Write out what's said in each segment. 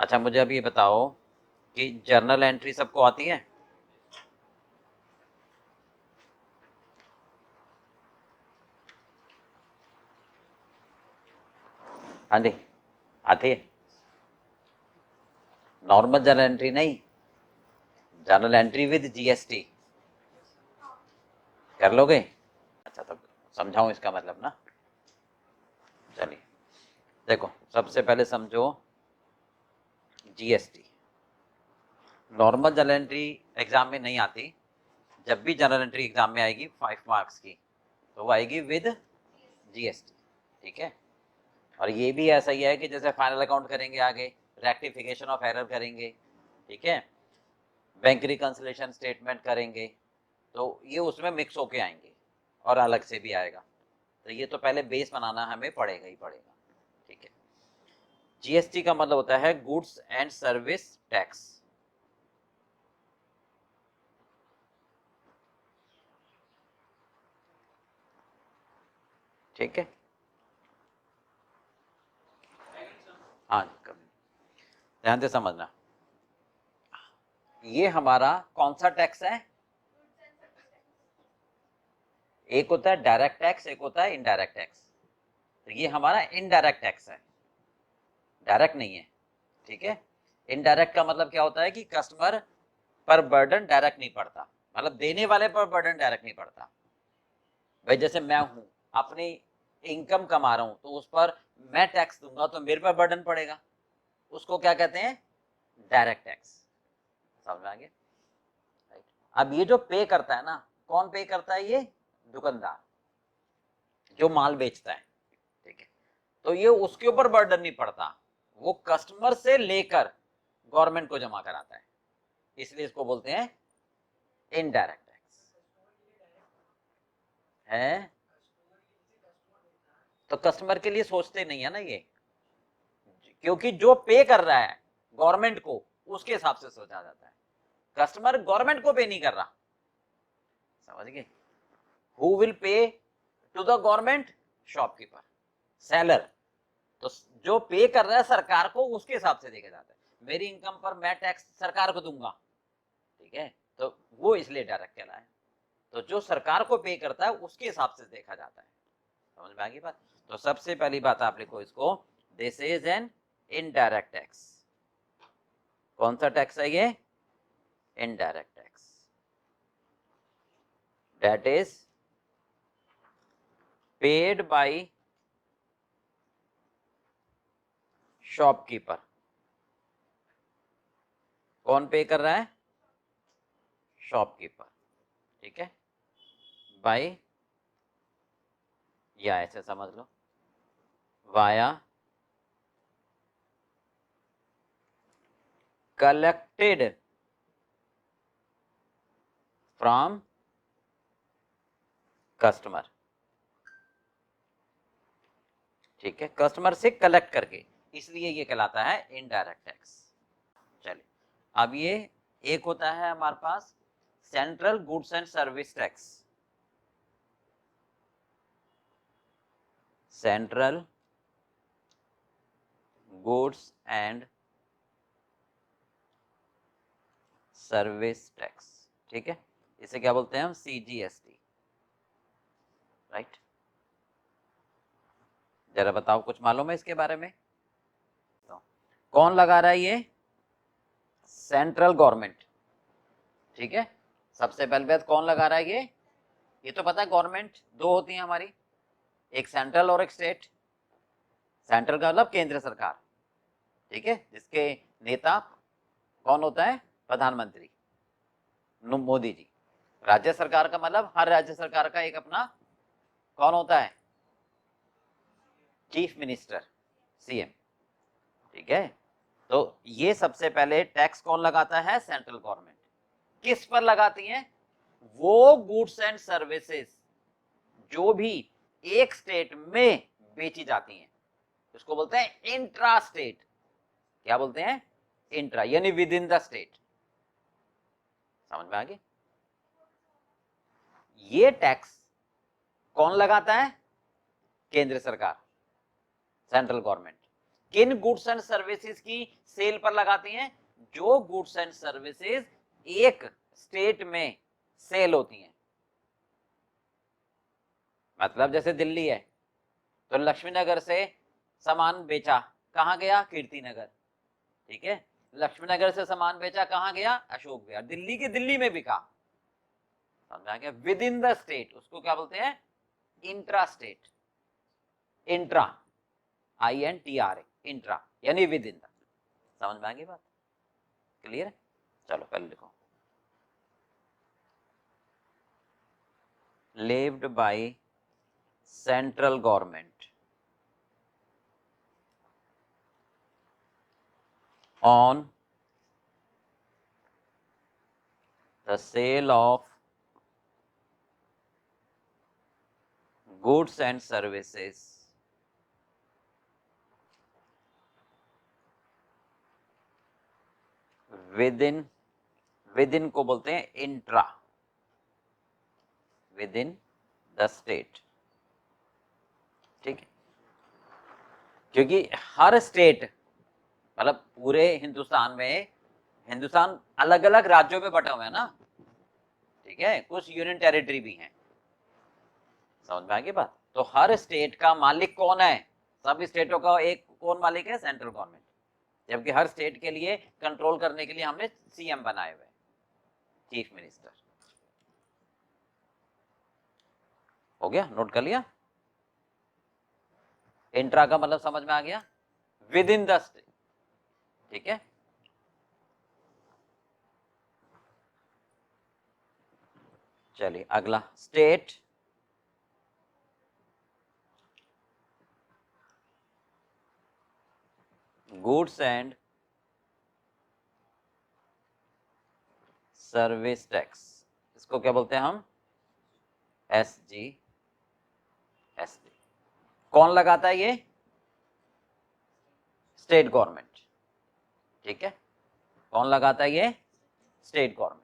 अच्छा मुझे अब ये बताओ कि जर्नल एंट्री सबको आती है? हाँ जी, आती है। नॉर्मल जर्नल एंट्री नहीं, जर्नल एंट्री विद जीएसटी कर लोगे? अच्छा तब समझाऊं इसका मतलब ना। चलिए देखो, सबसे पहले समझो GST. Normal journal entry exam में नहीं आती। जब भी जर्नल एंट्री एग्जाम में आएगी 5 मार्क्स की, तो वो आएगी विद जीएसटी। ठीक है। और ये भी ऐसा ही है कि जैसे फाइनल अकाउंट करेंगे आगे, रेक्टिफिकेशन ऑफ एरर करेंगे, ठीक है, बैंक रिकंसिलेशन स्टेटमेंट करेंगे, तो ये उसमें मिक्स होके आएंगे और अलग से भी आएगा। तो ये तो पहले बेस बनाना हमें पड़ेगा ही पड़ेगा। ठीक है। जीएसटी का मतलब होता है गुड्स एंड सर्विस टैक्स। ठीक है। हाँ ध्यान से समझना, ये हमारा कौन सा टैक्स है? एक होता है डायरेक्ट टैक्स, एक होता है इनडायरेक्ट टैक्स। तो ये हमारा इनडायरेक्ट टैक्स है, डायरेक्ट नहीं है। ठीक है। इनडायरेक्ट का मतलब क्या होता है कि कस्टमर पर बर्डन डायरेक्ट नहीं पड़ता, मतलब देने वाले पर बर्डन डायरेक्ट नहीं पड़ता। भाई जैसे मैं हूं, अपनी इनकम कमा रहा हूं, तो उस पर मैं टैक्स दूंगा तो मेरे पर बर्डन पड़ेगा, उसको क्या कहते हैं? Direct tax. समझ में आ गया? अब ये जो पे करता है ना, कौन पे करता है? ये दुकानदार जो माल बेचता है। ठीक है। तो ये उसके ऊपर बर्डन नहीं पड़ता, वो कस्टमर से लेकर गवर्नमेंट को जमा कराता है, इसलिए इसको बोलते हैं इनडायरेक्ट टैक्स है। तो कस्टमर के लिए सोचते नहीं है ना ये, क्योंकि जो पे कर रहा है गवर्नमेंट को, उसके हिसाब से सोचा जाता है। कस्टमर गवर्नमेंट को पे नहीं कर रहा। समझ गए? Who will pay to the government? Shopkeeper, seller. तो जो पे कर रहा है सरकार को, उसके हिसाब से देखा जाता है। मेरी इनकम पर मैं टैक्स सरकार को दूंगा, ठीक है, तो वो इसलिए डायरेक्ट कहलाया। तो जो सरकार को पे करता है उसके हिसाब से देखा जाता है। समझ में आ गई बात? तो सबसे पहली बात आप लिखो इसको, this is an indirect tax. कौन सा टैक्स है ये? Indirect tax. That is paid by shopkeeper. कौन पे कर रहा है? शॉपकीपर। ठीक है। बाय, या ऐसे समझ लो, वाया collected from customer। ठीक है, कस्टमर से कलेक्ट करके, इसलिए ये कहलाता है इनडायरेक्ट टैक्स। चलिए अब ये एक होता है हमारे पास central goods and service tax. Central goods and service tax. ठीक है, इसे क्या बोलते हैं हम? सीजीएसटी। राइट। जरा बताओ, कुछ मालूम है इसके बारे में? तो कौन लगा रहा है ये? Central government. ठीक है। सबसे पहले बात, कौन लगा रहा है ये तो पता है, गवर्नमेंट दो होती है हमारी, एक सेंट्रल और एक स्टेट। सेंट्रल का मतलब केंद्र सरकार, ठीक है, जिसके नेता कौन होता है? प्रधानमंत्री मोदी जी। राज्य सरकार का मतलब हर राज्य सरकार का एक अपना कौन होता है? Chief minister, CM. ठीक है। तो ये सबसे पहले टैक्स कौन लगाता है? Central government. किस पर लगाती है? वो गुड्स एंड सर्विसेज जो भी एक स्टेट में बेची जाती हैं, उसको बोलते हैं इंट्रा स्टेट। क्या बोलते हैं? इंट्रा, यानी विद इन द स्टेट। समझ में आ गई? ये टैक्स कौन लगाता है? केंद्र सरकार, सेंट्रल गवर्नमेंट। किन गुड्स एंड सर्विसेज की सेल पर लगाती हैं? जो गुड्स एंड सर्विसेज एक स्टेट में सेल होती हैं। मतलब जैसे दिल्ली है तो लक्ष्मी नगर से सामान बेचा, कहां गया? कीर्ति नगर। ठीक है, लक्ष्मी नगर से सामान बेचा, कहां गया? अशोक विहार। दिल्ली के दिल्ली में बिका, समझ आ गया? विद इन द स्टेट, उसको क्या बोलते हैं? Intra state. Intra, INTRA, intra यानी विद इन द। समझ में आ गई बात? क्लियर है? चलो पहले लिखो, levied by central government on the sale of goods and services within को बोलते हैं intra, with in the state. ठीक है, क्योंकि हर स्टेट मतलब पूरे हिंदुस्तान में, हिंदुस्तान अलग अलग राज्यों में बटा हुआ है ना, ठीक है, कुछ यूनियन टेरिटरी भी हैं। समझ में आ गई बात? तो हर स्टेट का मालिक कौन है? सब स्टेटों का एक कौन मालिक है? Central government. जबकि हर स्टेट के लिए कंट्रोल करने के लिए हमने CM बनाए हुए, चीफ मिनिस्टर। हो गया? नोट कर लिया? इंट्रा का मतलब समझ में आ गया? With in the state. ठीक है, चलिए अगला, state goods and service tax, इसको क्या बोलते हैं हम? SGST। कौन लगाता है ये? State government. ठीक है, कौन लगाता है ये? State government.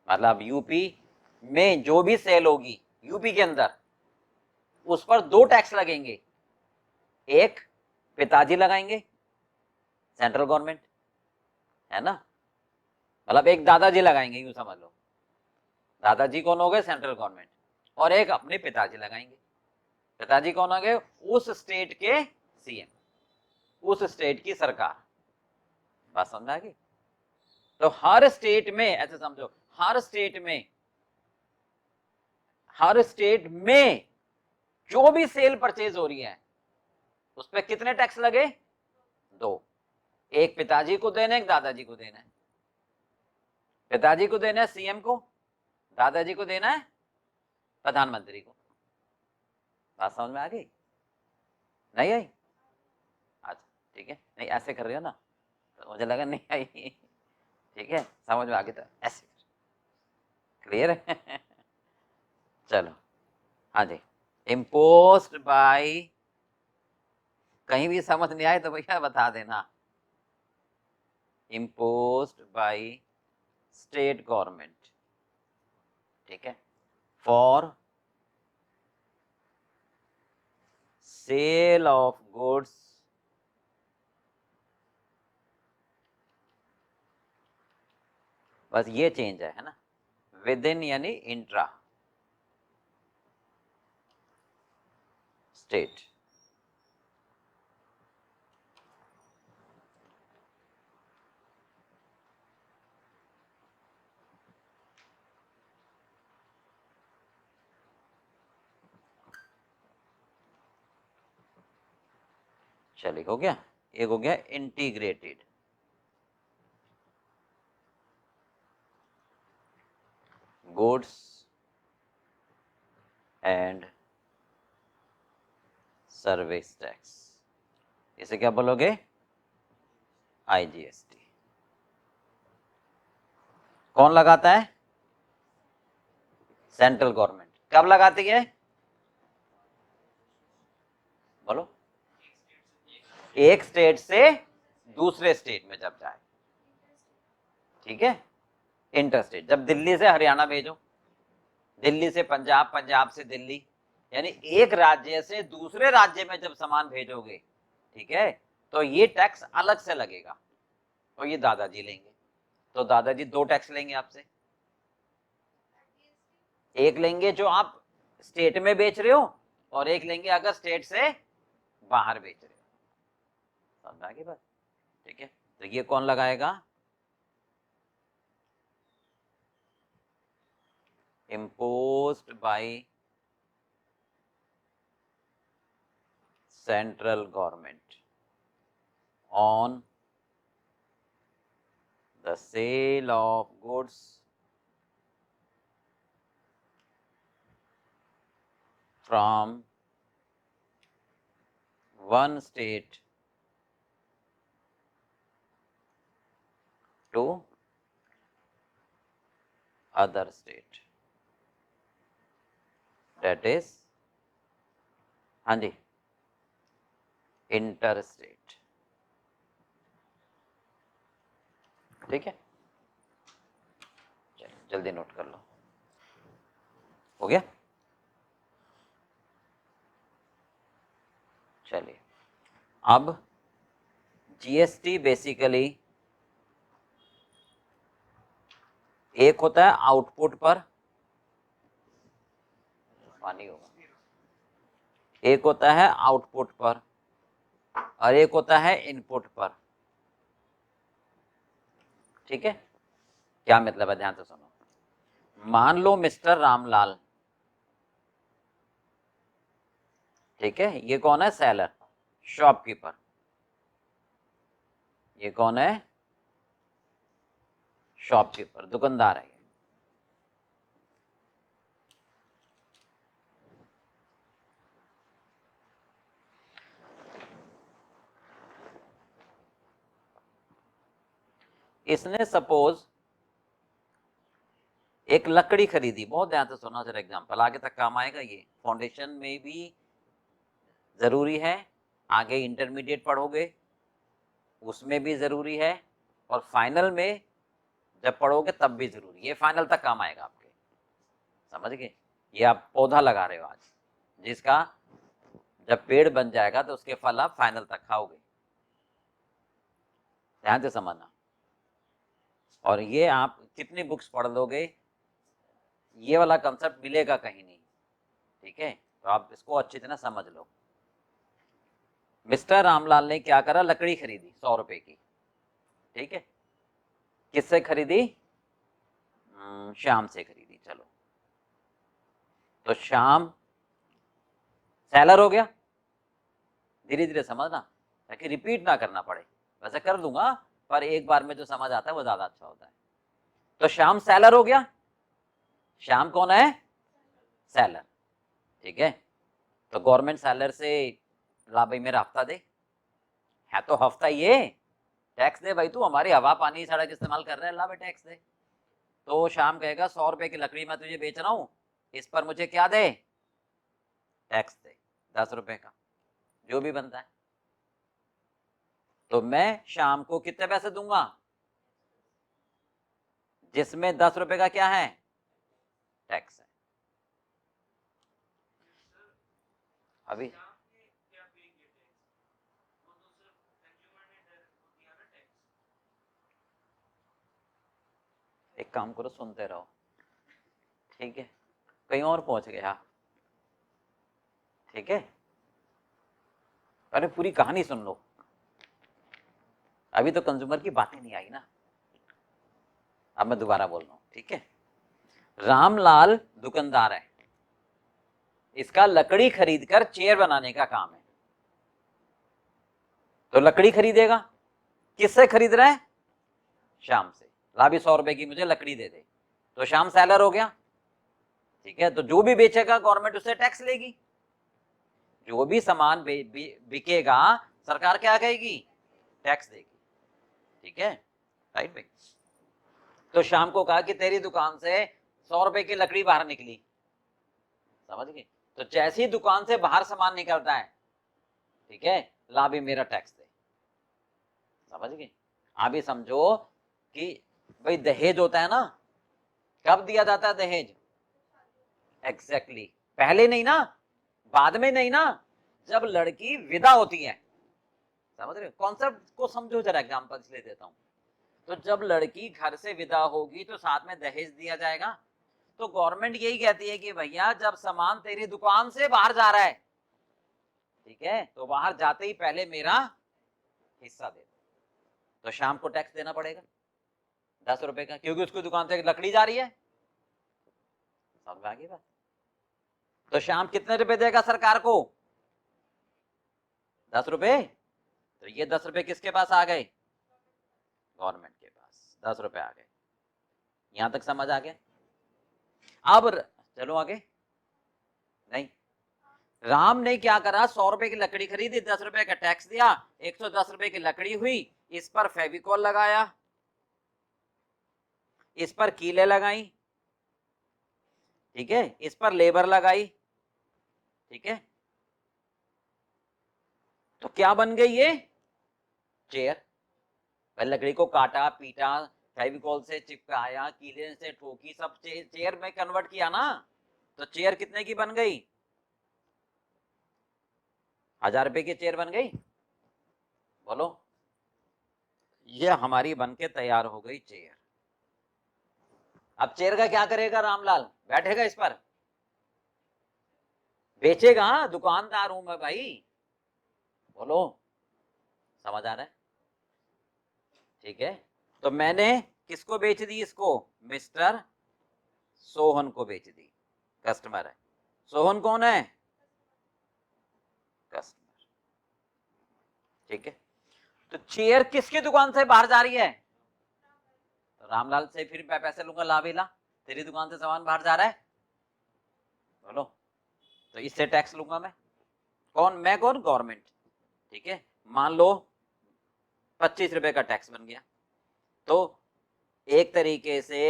मतलब यूपी में जो भी सेल होगी यूपी के अंदर, उस पर 2 टैक्स लगेंगे। एक पिताजी लगाएंगे, सेंट्रल गवर्नमेंट, है ना, मतलब एक दादाजी लगाएंगे, यूं समझ लो। दादाजी कौन हो गए? Central government. और एक अपने पिताजी लगाएंगे। पिताजी कौन हो गए? उस स्टेट के CM, उस स्टेट की सरकार। बात समझ आ गई? तो हर स्टेट में ऐसे समझो, हर स्टेट में जो भी सेल परचेज हो रही है उस पर कितने टैक्स लगे? 2। एक पिताजी को देना है, एक दादाजी को देना है। पिताजी को देना है CM को, दादाजी को देना है प्रधानमंत्री को। बात समझ में आ गई? नहीं आई? अच्छा ठीक है, नहीं ऐसे कर रहे हो ना तो मुझे लगा नहीं आई। ठीक है, समझ में आ गई तो ऐसे क्लियर है? चलो हाँ जी, इम्पोज्ड बाय, कहीं भी समझ नहीं आए तो भैया बता देना। इम्पोज्ड बाय स्टेट गवर्नमेंट, ठीक है, फॉर सेल ऑफ गुड्स बस ये चेंज है ना, विद इन यानी इंट्रा स्टेट। चलिए हो गया, एक हो गया integrated. Goods and service tax, इसे क्या बोलोगे? IGST। कौन लगाता है? Central government. कब लगाती है? बोलो। एक स्टेट से दूसरे स्टेट में जब जाए, ठीक है, इंटर स्टेट। जब दिल्ली से हरियाणा भेजो, दिल्ली से पंजाब, पंजाब से दिल्ली, यानी एक राज्य से दूसरे राज्य में जब सामान भेजोगे, ठीक है, तो ये टैक्स अलग से लगेगा, तो ये दादाजी लेंगे। तो दादाजी 2 टैक्स लेंगे आपसे, एक लेंगे जो आप स्टेट में बेच रहे हो और एक लेंगे अगर स्टेट से बाहर बेच रहे हो। समझ आ गई बात? ठीक है, तो ये कौन लगाएगा? imposed by central government on the sale of goods from one state to other state, that is, हाँ जी, interstate। ठीक है, चलिए जल्दी नोट कर लो। हो गया? चलिए, अब जीएसटी बेसिकली एक होता है आउटपुट पर, पानी होगा, एक होता है आउटपुट पर और एक होता है इनपुट पर। ठीक है, क्या मतलब है? ध्यान से सुनो। मान लो मिस्टर रामलाल, ठीक है, ये कौन है? Seller, shopkeeper. ये कौन है? शॉपकीपर, दुकानदार है। इसने सपोज एक लकड़ी खरीदी, बहुत ध्यान से सुना सर, एग्जांपल आगे तक काम आएगा। ये फाउंडेशन में भी जरूरी है, आगे इंटरमीडिएट पढ़ोगे उसमें भी जरूरी है, और फाइनल में जब पढ़ोगे तब भी जरूरी। ये फाइनल तक काम आएगा आपके, समझ गए? ये आप पौधा लगा रहे हो आज, जिसका जब पेड़ बन जाएगा तो उसके फल आप फाइनल तक खाओगे। ध्यान से समझना। और ये आप कितनी बुक्स पढ़ लोगे, ये वाला कंसेप्ट मिलेगा कहीं नहीं। ठीक है, तो आप इसको अच्छी तरह समझ लो। मिस्टर रामलाल ने क्या करा? लकड़ी खरीदी 100 रुपए की। ठीक है, किससे खरीदी? श्याम से खरीदी। चलो, तो श्याम सेलर हो गया। धीरे धीरे समझना ताकि रिपीट ना करना पड़े, वैसे कर दूंगा पर एक बार में जो समझ आता है वो ज्यादा अच्छा होता है। तो श्याम सेलर हो गया। श्याम कौन है? सेलर। ठीक है, तो गवर्नमेंट सेलर से ला भाई मेरा हफ्ता दे, है तो हफ्ता ये टैक्स दे भाई, तू हमारी हवा पानी सड़क इस्तेमाल कर रहा है, ला भाई टैक्स दे। तो श्याम कहेगा 100 रुपए की लकड़ी मैं तुझे बेच रहा हूं, इस पर मुझे क्या दे? टैक्स दे 10 रुपए का, जो भी बनता है। तो मैं शाम को कितने पैसे दूंगा? जिसमें 10 रुपए का क्या है? टैक्स है। अभी एक काम करो, सुनते रहो। ठीक है, कहीं और पहुंच गया। ठीक है, अरे पूरी कहानी सुन लो, अभी तो कंज्यूमर की बातें नहीं आई ना। अब मैं दोबारा बोल रहा हूं। ठीक है, रामलाल दुकानदार है, इसका लकड़ी खरीदकर चेयर बनाने का काम है। तो लकड़ी खरीदेगा, किससे खरीद रहा है? श्याम से। ला भी 100 रुपए की मुझे लकड़ी दे दे। तो श्याम सेलर हो गया। ठीक है, तो जो भी बेचेगा गवर्नमेंट उससे टैक्स लेगी। जो भी सामान बिकेगा सरकार क्या कहेगी? टैक्स देगी। ठीक है, राइट भाई। तो शाम को कहा कि तेरी दुकान से 100 रुपए की लकड़ी बाहर निकली, समझ गए? तो जैसी दुकान से बाहर सामान निकलता है, ठीक है, ला भी मेरा टैक्स दे। समझ गए? आप ही समझो कि भाई दहेज होता है ना, कब दिया जाता है दहेज? एग्जैक्टली पहले नहीं ना, बाद में नहीं ना, जब लड़की विदा होती है। समझ रहे हो? कॉन्सेप्ट को समझो जरा, एग्जांपल इसलिए देता हूं। तो जब लड़की घर से विदा होगी तो साथ में दहेज दिया जाएगा। तो गवर्नमेंट यही कहती है कि भैया जब सामान तेरी दुकान से बाहर जा रहा है, ठीक है, तो बाहर जाते ही पहले मेरा हिस्सा दे दो। तो शाम को टैक्स देना पड़ेगा 10 रुपए का, क्योंकि उसकी दुकान से लकड़ी जा रही है। समझ में आ गई बात? तो शाम कितने रुपए देगा सरकार को? 10 रुपए। तो ये 10 रुपए किसके पास आ गए? गवर्नमेंट के पास 10 रुपए आ गए। यहां तक समझ आ गया? अब चलो आगे। नहीं, राम ने क्या करा, 100 रुपए की लकड़ी खरीदी, 10 रुपए का टैक्स दिया, 110 रुपए की लकड़ी हुई, इस पर फेविकॉल लगाया, इस पर कीले लगाई, ठीक है, इस पर लेबर लगाई, ठीक है, तो क्या बन गई ये? चेयर। लकड़ी को काटा, पीटा, फेविकॉल से चिपकाया, कीले से ठोकी, सब चेयर में कन्वर्ट किया ना। तो चेयर कितने की बन गई? 1000 रुपए की चेयर बन गई। बोलो, ये हमारी बन के तैयार हो गई चेयर। अब चेयर का क्या करेगा रामलाल? बैठेगा इस पर? बेचेगा? दुकानदार हूं मैं भाई। बोलो, समझ आ रहा है? ठीक है, तो मैंने किसको बेच दी? इसको मिस्टर सोहन को बेच दी। कस्टमर है। सोहन कौन है? कस्टमर। ठीक है, तो चेयर किसकी दुकान से बाहर जा रही है? तो रामलाल से फिर मैं पैसे लूंगा, ला भी ला, तेरी दुकान से सामान बाहर जा रहा है। बोलो, तो इससे टैक्स लूंगा मैं। कौन? मैं कौन? गवर्नमेंट। ठीक है, मान लो 25 रुपए का टैक्स बन गया। तो एक तरीके से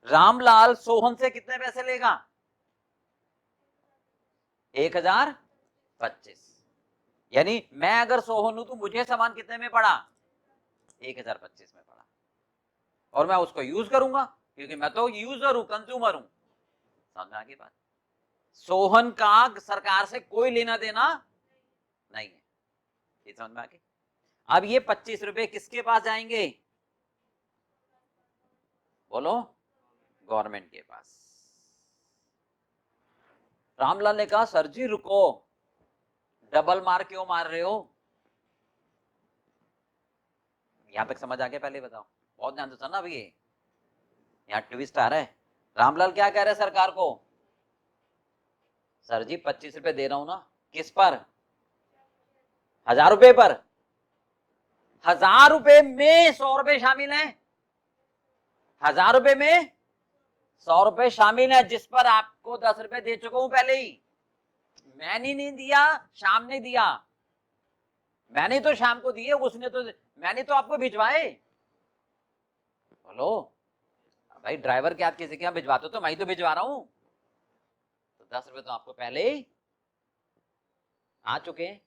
रामलाल सोहन से कितने पैसे लेगा? 1025। यानी मैं अगर सोहन हूं तो मुझे सामान कितने में पड़ा? 1025 में पड़ा। और मैं उसको यूज करूंगा क्योंकि मैं तो यूजर हूं, कंज्यूमर हूं। समझ में आ गई बात? सोहन का सरकार से कोई लेना देना नहीं है। ये समझ में आ गई? अब ये 25 रुपए किसके पास जाएंगे? बोलो, गवर्नमेंट के पास। रामलाल ने कहा सर जी रुको, डबल मार क्यों मार रहे हो? यहां तक समझ आ गया? पहले बताओ, बहुत ध्यान से सुनना। अभी यहाँ ट्विस्ट आ रहा है। रामलाल क्या कह रहे हैं सरकार को? सर जी 25 रुपए दे रहा हूं ना। किस पर? 1000 रुपए पर। 1000 रुपए में 100 रुपए शामिल हैं। 1000 रुपए में 100 रुपए शामिल है, जिस पर आपको 10 रुपए दे चुका हूं पहले ही। मैंने नहीं दिया, शाम ने दिया। मैंने तो शाम को दिए, उसने तो, मैंने तो आपको भिजवाए। बोलो भाई, ड्राइवर के हाथ किसी के यहाँ भिजवाते तो मैं ही तो भिजवा रहा हूं। तो 10 रुपए तो आपको पहले ही आ चुके हैं।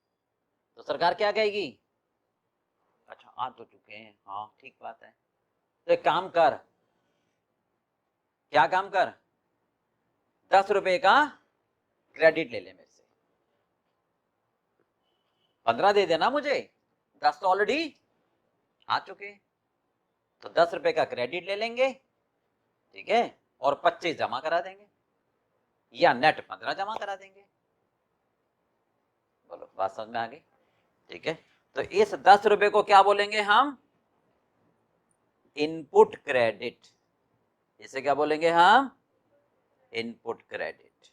तो सरकार क्या कहेगी? अच्छा आ तो चुके हैं, हाँ ठीक बात है। तो एक काम कर। क्या काम कर? 10 रुपए का क्रेडिट ले ले मेरे से। 15 दे देना मुझे, 10 तो ऑलरेडी आ चुके हैं। तो 10 रुपए का क्रेडिट ले लेंगे, ठीक है, और 25 जमा करा देंगे, या नेट 15 जमा करा देंगे। बोलो, बात समझ में आ गई? ठीक है, तो इस 10 रुपए को क्या बोलेंगे हम? Input credit. इसे क्या बोलेंगे हम? Input credit.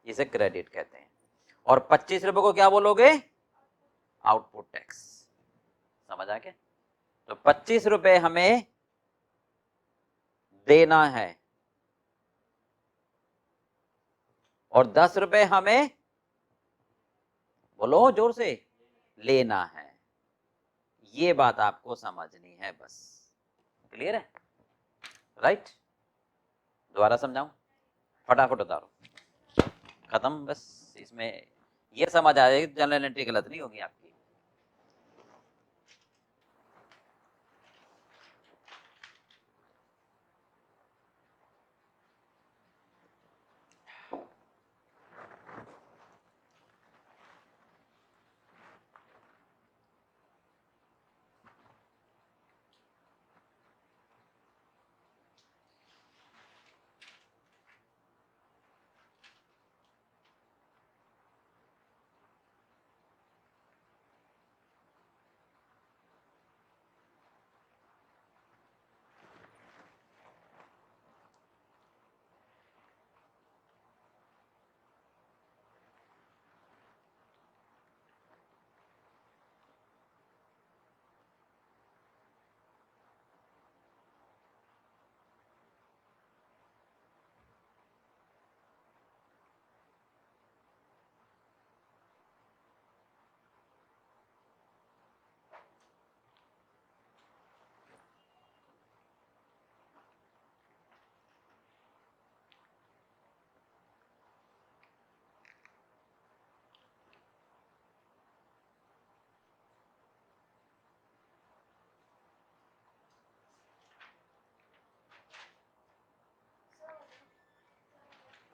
इसे क्रेडिट कहते हैं। और 25 रुपए को क्या बोलोगे? Output tax. समझ आ गया? तो 25 रुपए हमें देना है और 10 रुपए हमें, बोलो जोर से, लेना है। ये बात आपको समझनी है बस। क्लियर है? राइट? दोबारा समझाऊं? फटाफट उतारो, खत्म बस। इसमें ये समझ आ जाएगी, जनरल एंट्री गलत नहीं होगी आपकी।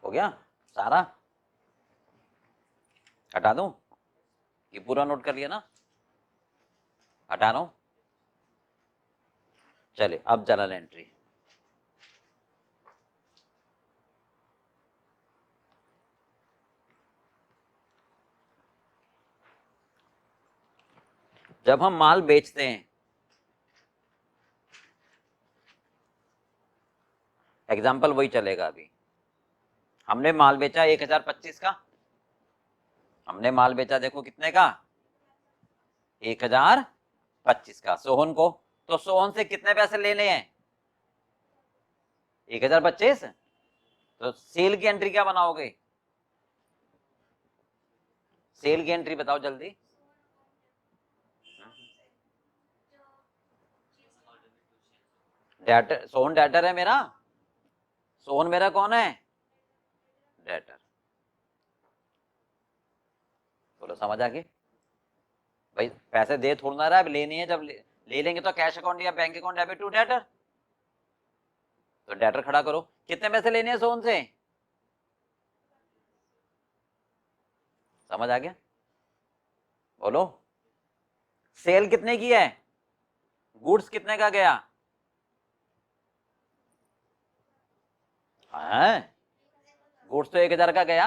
हो गया सारा, हटा दूं? ये पूरा नोट कर लिया ना, हटा रहा हूं। चलिए अब जर्नल एंट्री। जब हम माल बेचते हैं, एग्जाम्पल वही चलेगा अभी। हमने माल बेचा 1025 का, हमने माल बेचा देखो कितने का, 1025 का सोहन को। तो सोहन से कितने पैसे लेने हैं, 1025। तो सेल की एंट्री क्या बनाओगे, सेल की एंट्री बताओ जल्दी। डेटर, सोहन डेटर है मेरा, सोहन मेरा कौन है, डेटर। बोलो समझ आ गई? भाई पैसे दे थोड़ा ना रहा है, लेनी है, जब ले लेंगे तो कैश अकाउंट या bank account debit to debtor. तो डेटर खड़ा करो, कितने पैसे लेने हैं सोहन से, समझ आ गया? बोलो सेल कितने की है, गुड्स कितने का गया है, गुड्स तो 1000 का गया।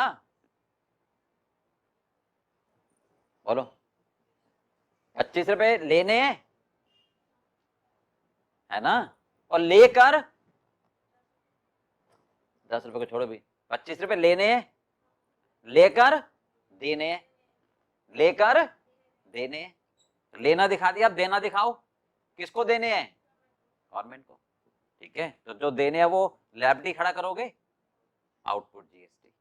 बोलो 25 रुपए लेने हैं, है ना, और लेकर 10 रुपए को छोड़ो भी, 25 रुपए लेने हैं, लेकर देने हैं, लेकर देने हैं। लेना दिखा दिया, अब देना दिखाओ, किसको देने हैं, गवर्नमेंट को। ठीक है, तो जो देने हैं वो लायबिलिटी खड़ा करोगे, आउटपुट जीएसटी।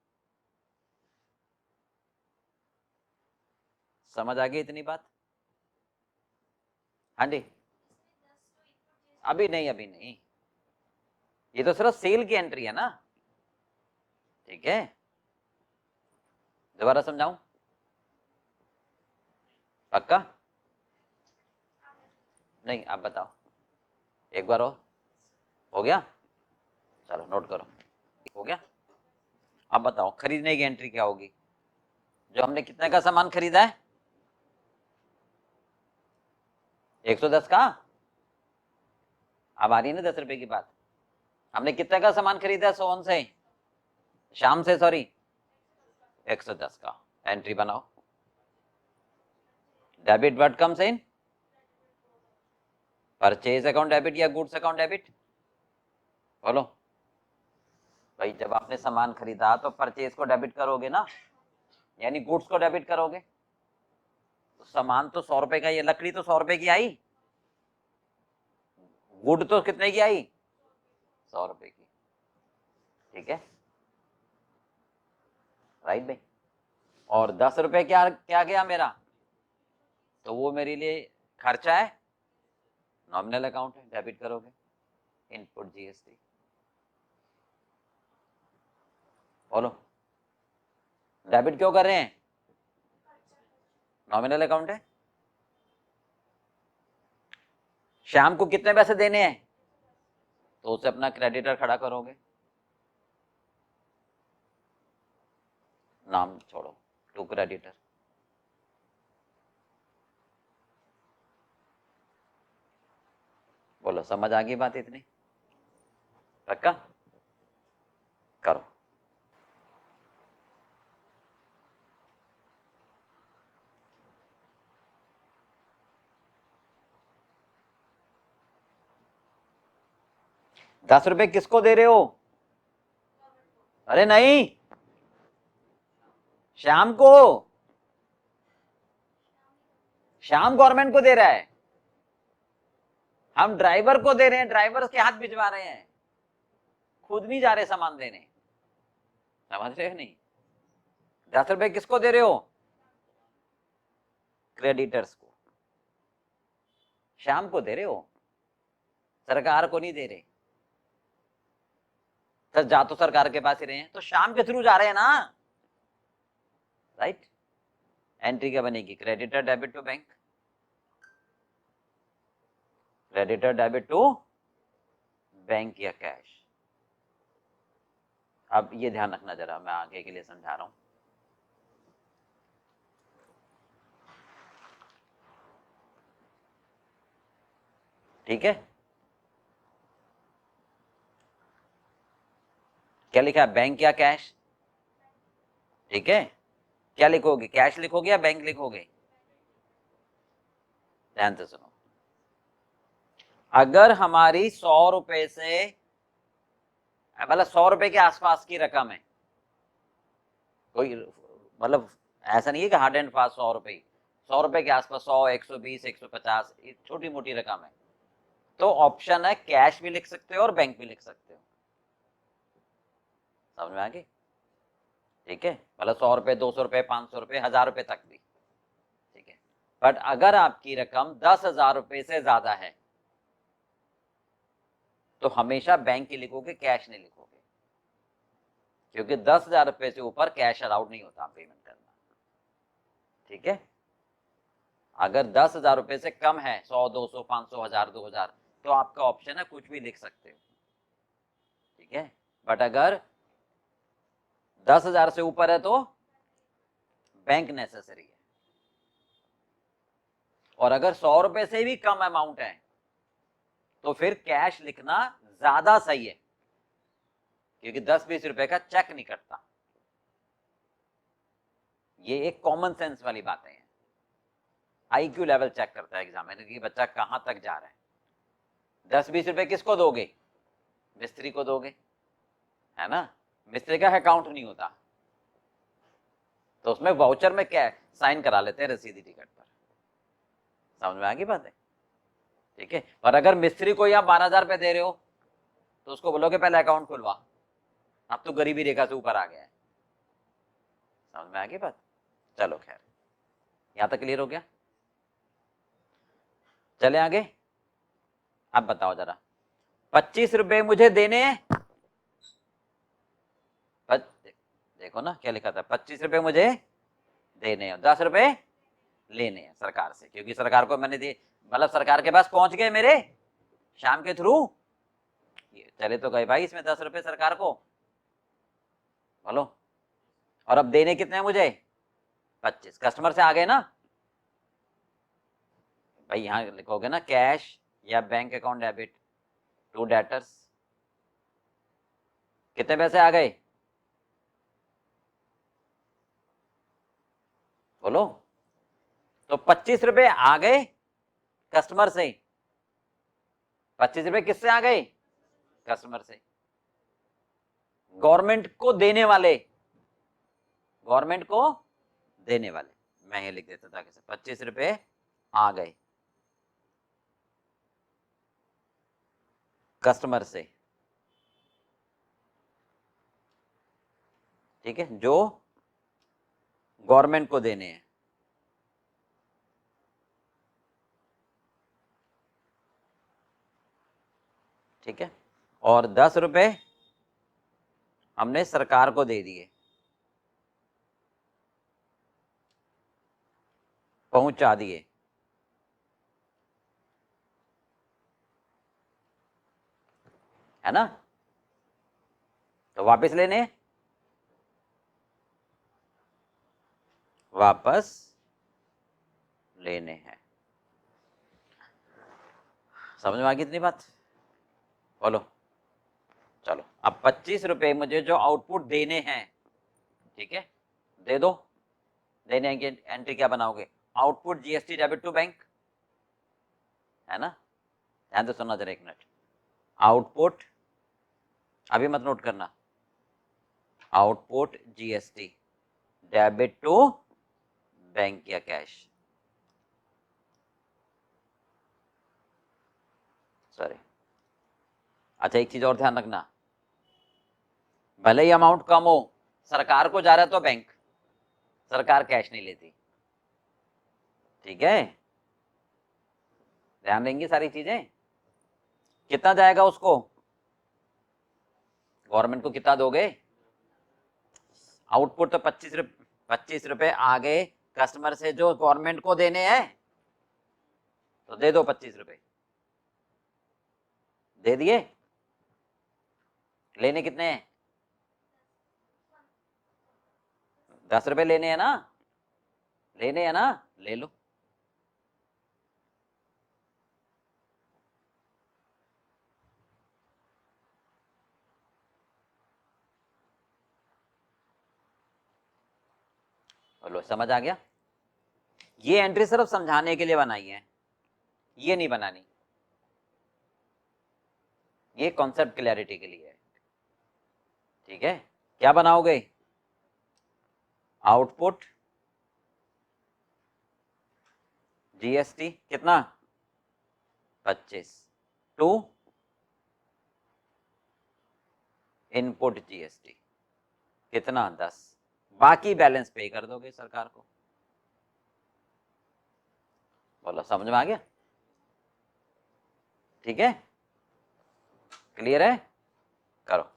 समझ आ गई इतनी बात? हाँ जी, अभी नहीं, अभी नहीं, ये तो सिर्फ सेल की एंट्री है ना। ठीक है, दोबारा समझाऊं, पक्का? नहीं आप बताओ एक बार और, हो गया? चलो नोट करो, हो गया। अब बताओ खरीदने की एंट्री क्या होगी, जो हमने कितने का सामान खरीदा है, 110 का। अब आ रही है ना 10 रुपए की बात। हमने कितने का सामान खरीदा है सोहन से, शाम से, सॉरी, 110 का। एंट्री बनाओ, debit what comes in, purchase account debit या गुड्स अकाउंट डेबिट। बोलो भाई, जब आपने सामान खरीदा तो परचेज को डेबिट करोगे ना, यानी गुड्स को डेबिट करोगे। तो सामान तो 100 रुपए का, ये लकड़ी तो 100 रुपए की आई, गुड तो कितने की आई, 100 रुपए की। ठीक है, राइट भाई। और 10 रुपए क्या क्या गया मेरा, तो वो मेरे लिए खर्चा है, नॉमिनल अकाउंट है, डेबिट करोगे, इनपुट जीएसटी। बोलो डेबिट क्यों कर रहे हैं, नॉमिनल अकाउंट है। शाम को कितने पैसे देने हैं, तो उसे अपना क्रेडिटर खड़ा करोगे, नाम छोड़ो, टू क्रेडिटर। बोलो समझ आ गई बात इतनी, पक्का? करो। ₹10 किसको दे रहे हो, अरे नहीं, शाम को, शाम गवर्नमेंट को दे रहा है, हम ड्राइवर को दे रहे हैं, ड्राइवर के हाथ भिजवा रहे हैं, खुद नहीं जा रहे सामान देने। समझ रहे हो नहीं? ₹10 किसको दे रहे हो, क्रेडिटर्स को, शाम को दे रहे हो, सरकार को नहीं दे रहे। सर जा तो सरकार के पास ही रहे हैं, तो शाम के थ्रू जा रहे हैं ना, राइट। एंट्री क्या बनेगी, creditor debit to bank, creditor debit to bank या कैश। अब ये ध्यान रखना जरा, मैं आगे के लिए समझा रहा हूं। ठीक है, क्या लिखा है, बैंक या कैश? ठीक है, क्या लिखोगे, कैश लिखोगे या बैंक लिखोगे? ध्यान से सुनो, अगर हमारी 100 रुपए से, मतलब 100 रुपए के आसपास की रकम है, कोई मतलब ऐसा नहीं है कि हार्ड एंड फास्ट 100 रुपए, 100 रुपए के आसपास, 100, 120, 150, छोटी मोटी रकम है, तो ऑप्शन है कैश भी लिख सकते हो और बैंक भी लिख सकते हो। समझ में आ गई? ठीक है, मतलब 100 रुपए, 200 रुपए, 500 रुपए, 1000 रुपए तक भी। ठीक है, बट अगर आपकी रकम 10,000 रुपए से ज्यादा है तो हमेशा बैंक ही लिखोगे, कैश नहीं लिखोगे, क्योंकि 10,000 रुपए से ऊपर कैश अलाउड नहीं होता पेमेंट करना। ठीक है, अगर 10,000 रुपए से कम है, 100, 200, 500, 1000, 2000, तो आपका ऑप्शन है कुछ भी लिख सकते हो। ठीक है, बट अगर 10,000 से ऊपर है तो बैंक नेसेसरी है, और अगर 100 रुपए से भी कम अमाउंट है तो फिर कैश लिखना ज्यादा सही है, क्योंकि 10-20 रुपए का चेक नहीं कटता। ये एक कॉमन सेंस वाली बातें हैं। आईक्यू लेवल चेक करता है एग्जामिनर कि बच्चा कहां तक जा रहा है। 10-20 रुपए किसको दोगे? मिस्त्री को दोगे, है ना? मिस्त्री का अकाउंट नहीं होता, तो उसमें वाउचर में क्या साइन करा लेते हैं रसीदी टिकट पर। समझ में आ गई बात है? ठीक है, और अगर मिस्त्री को आप 12,000 रुपए दे रहे हो तो उसको बोलोगे पहले अकाउंट खुलवा, अब तो गरीबी रेखा से ऊपर आ गया है। समझ में आ गई बात? चलो खैर, यहां तक क्लियर हो गया? चले आगे। अब बताओ जरा, 25 रुपए मुझे देने हैं, देखो ना क्या लिखा था, 25 रुपए मुझे देने हैं, 10 रुपए लेने हैं सरकार से, क्योंकि सरकार को मैंने दिए, मतलब सरकार के पास पहुंच गए मेरे शाम के थ्रू, चले तो गए भाई इसमें 10 रुपए सरकार को, बोलो। और अब देने कितने हैं मुझे? 25, कस्टमर से आ गए ना भाई, यहां लिखोगे ना कैश या bank account debit to debtors, कितने पैसे आ गए बोलो? तो 25 रुपए आ गए कस्टमर से, 25 रुपए किससे आ गए? कस्टमर से। गवर्नमेंट को देने वाले, गवर्नमेंट को देने वाले, मैं ये लिख देता था कि 25 रुपए आ गए कस्टमर से। ठीक है, जो गवर्नमेंट को देने हैं। ठीक है, और 10 रुपए हमने सरकार को दे दिए, पहुंचा दिए, है ना? तो वापस लेने, वापस लेने हैं। समझ में आ गई इतनी बात? बोलो। चलो, अब 25 रुपए मुझे जो आउटपुट देने हैं, ठीक है, दे दो। देने की एंट्री क्या बनाओगे? Output GST debit to bank, है ना? ध्यान से सुनना जरा एक मिनट। आउटपुट, अभी मत नोट करना, output GST debit to bank या कैश, सॉरी। अच्छा, एक चीज और ध्यान रखना, भले ही अमाउंट कम हो, सरकार को जा रहा है तो बैंक, सरकार कैश नहीं लेती। ठीक है, ध्यान देंगे सारी चीजें। कितना जाएगा उसको? गवर्नमेंट को कितना दोगे? आउटपुट तो 25 रुपए आ गए कस्टमर से जो गवर्नमेंट को देने हैं, तो दे दो 25 रुपए। दे दिए? लेने कितने हैं? 10 रुपए लेने हैं ना, लेने हैं ना, ले लो। बोलो समझ आ गया? ये एंट्री सिर्फ समझाने के लिए बनाई है, ये नहीं बनानी, ये कॉन्सेप्ट क्लैरिटी के लिए है। ठीक है, क्या बनाओगे? आउटपुट जीएसटी कितना? 25 टू इनपुट जीएसटी कितना? 10। बाकी बैलेंस पे कर दोगे सरकार को। बोलो समझ में आ गया? ठीक है, क्लियर है? करो।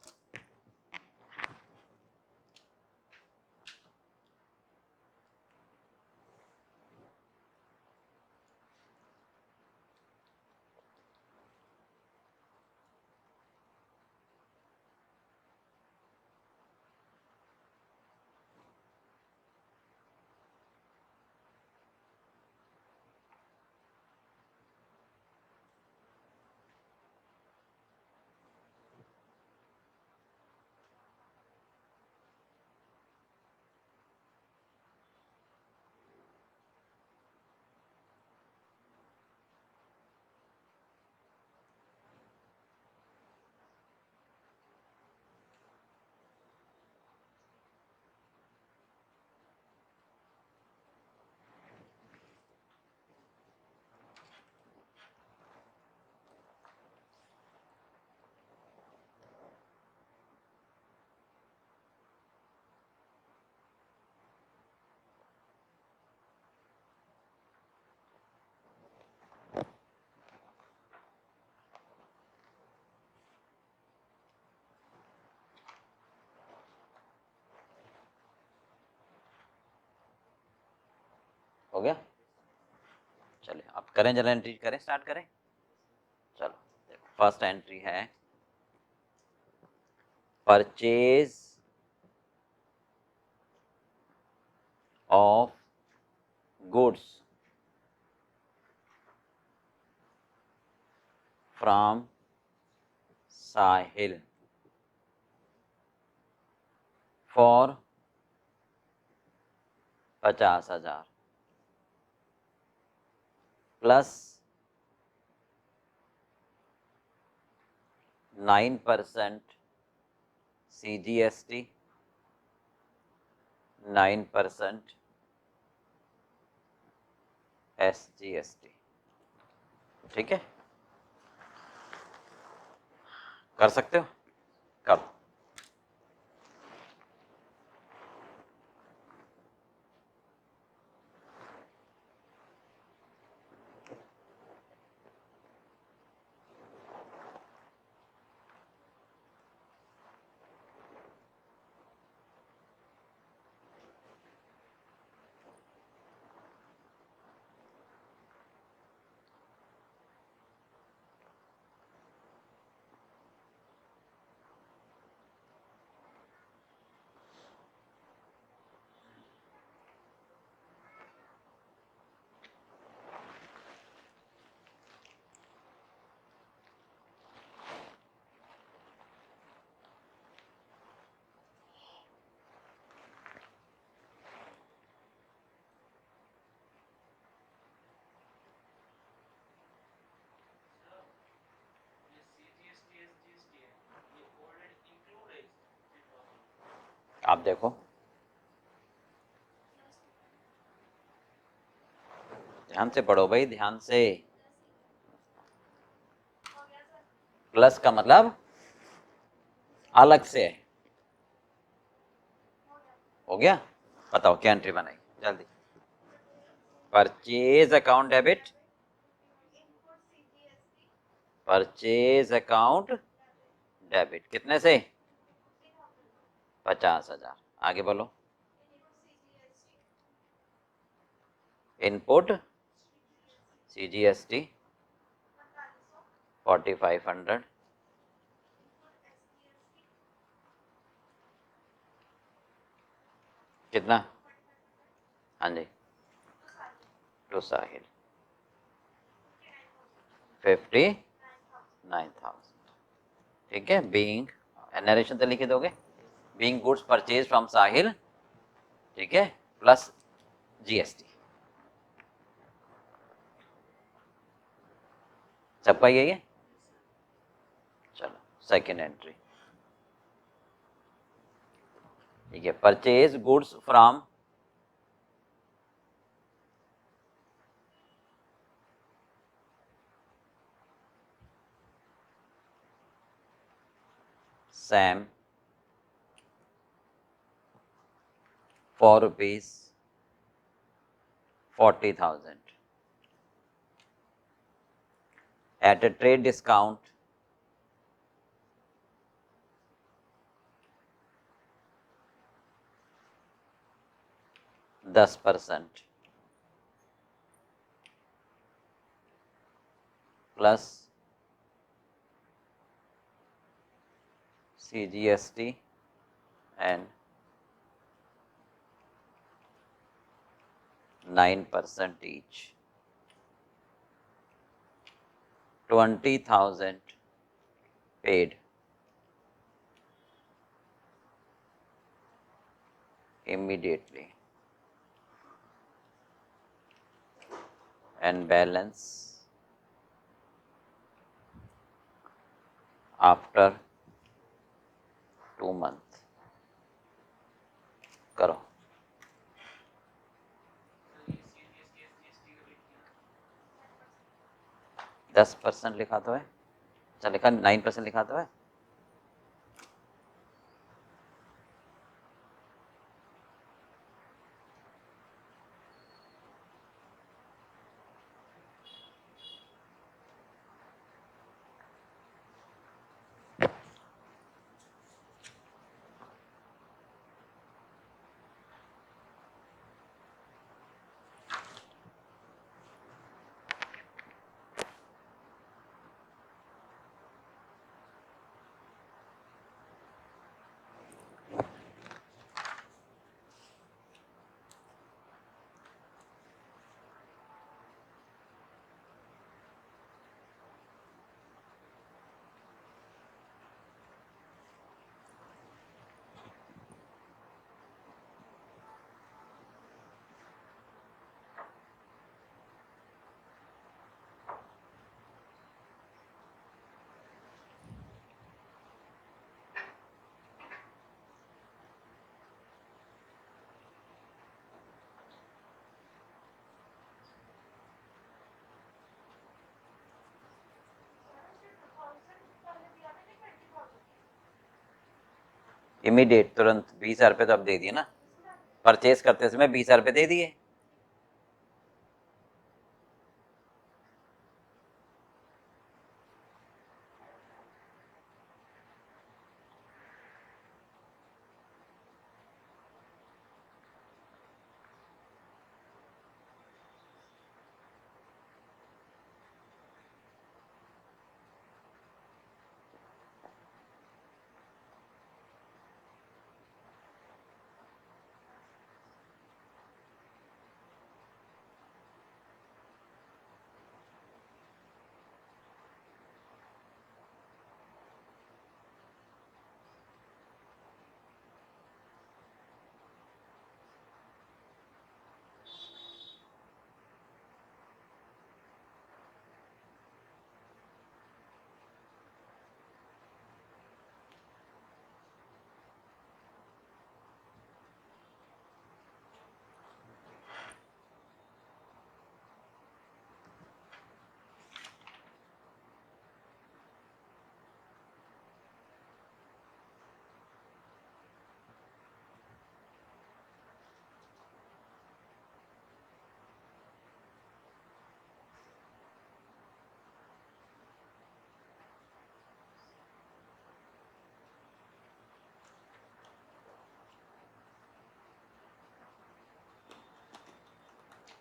हो गया? चलिए अब करें, जरा एंट्री करें, स्टार्ट करें। चलो फर्स्ट एंट्री है purchase of goods from Sahil for 50,000 plus 9% CGST, 9% SGST। ठीक है, कर सकते हो? करो। आप देखो, ध्यान से पढ़ो भाई, ध्यान से। प्लस का मतलब अलग से है। हो गया? बताओ क्या एंट्री बनाई जल्दी। Purchase account debit, purchase account debit कितने से? 50,000। आगे बोलो। इनपुट CGST 4500, कितना? हाँ जी, टू साहिल 59,000। ठीक है, बीइंग, नरेशन तो लिखे दोगे, बीइंग गुड्स परचेज फ्रॉम साहिल, ठीक है, प्लस जीएसटी। सबका यही है। चलो सेकेंड एंट्री, ठीक है, purchase goods from Sam for rupees 40,000 at a trade discount %10 plus CGST and 9% each, 20,000 paid immediately and balance after 2 months. करो। %10 लिखा तो है, अच्छा लिखा 9% लिखा तो है। इमीडिएट, तुरंत 20,000 रुपये तो अब दे दिए ना, परचेज करते समय 20,000 रुपये दे दिए।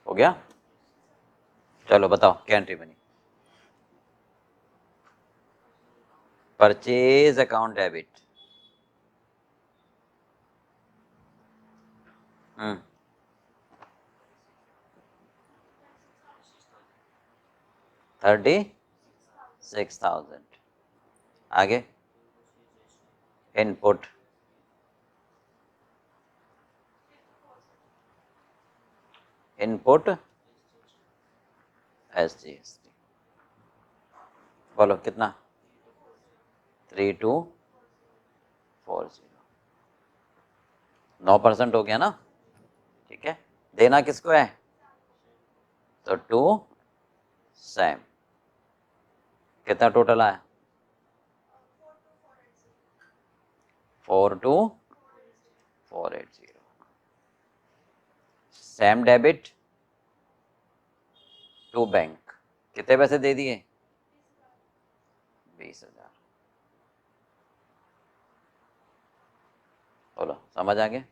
हो गया? चलो बताओ क्या एंट्री बनी। परचेज अकाउंट डेबिट हम्म 36,000। आगे इनपुट SGST बोलो कितना 3240 9% हो गया ना। ठीक है, देना किसको है तो टू सैम। कितना टोटल आया 42480। सैम डेबिट टू बैंक कितने पैसे दे दिए 20,000। बोलो समझ आ गया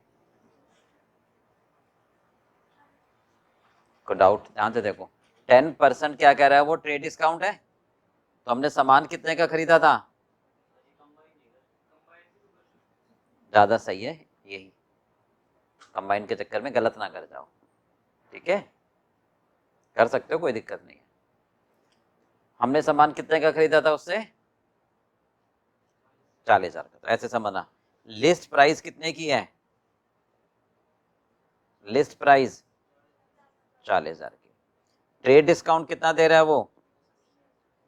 को डाउट ध्यान से देखो 10% क्या कह रहा है वो ट्रेड डिस्काउंट है। तो हमने सामान कितने का खरीदा था ज्यादा सही है यही, कंबाइन के चक्कर में गलत ना कर जाओ। ठीक है कर सकते हो कोई दिक्कत नहीं है। हमने सामान कितने का खरीदा था उससे 40,000 का। तो ऐसे समझना लिस्ट प्राइस कितने की है लिस्ट प्राइस 40,000 की। ट्रेड डिस्काउंट कितना दे रहा है वो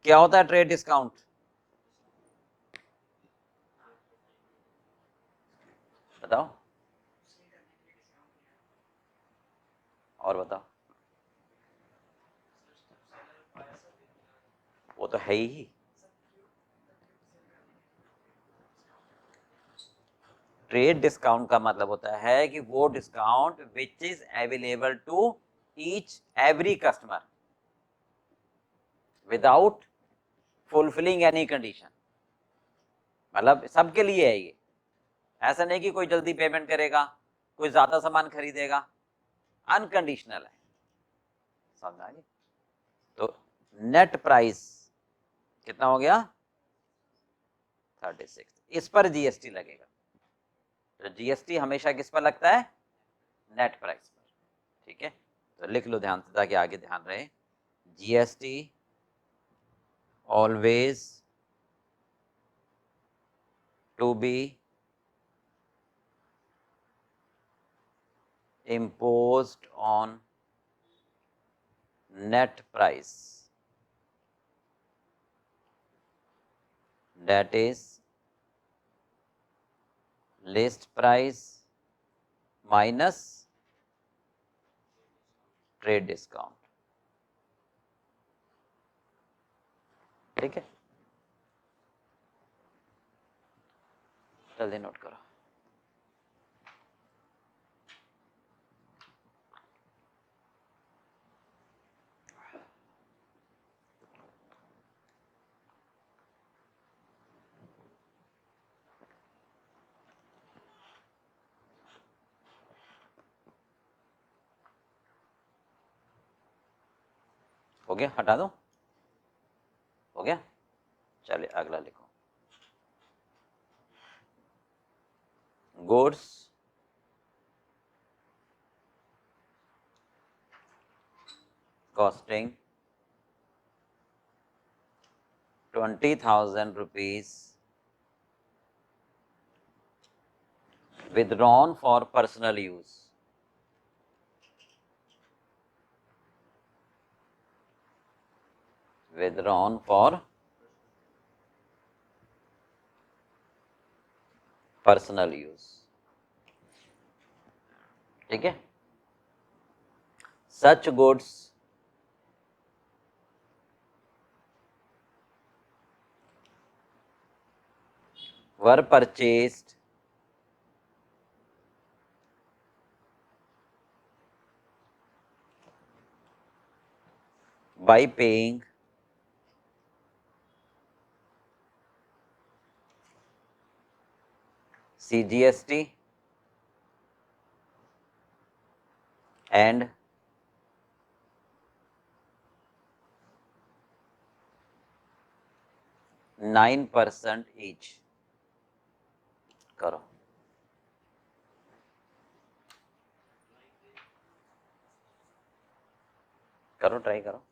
क्या होता है ट्रेड डिस्काउंट बताओ और बताओ वो तो है ही। ट्रेड डिस्काउंट का मतलब होता है कि वो discount which is available to each every customer without fulfilling any condition. मतलब सबके लिए है ये, ऐसा नहीं कि कोई जल्दी पेमेंट करेगा कोई ज्यादा सामान खरीदेगा, अनकंडीशनल है। समझा जी। तो नेट प्राइस कितना हो गया 36। इस पर जीएसटी लगेगा। तो जीएसटी हमेशा किस पर लगता है नेट प्राइस पर। ठीक है तो लिख लो ध्यान से ताकि आगे ध्यान रहे। GST always to be imposed on net price, that is list price minus trade discount। ठीक है जल्दी नोट करो। हो गया हटा दो हो गया। चलिए अगला लिखो goods costing 20,000 rupees withdrawn for personal use। withdrawn for personal use। ठीक है such goods were purchased by paying CGST and 9% each। करो करो, ट्राई करो।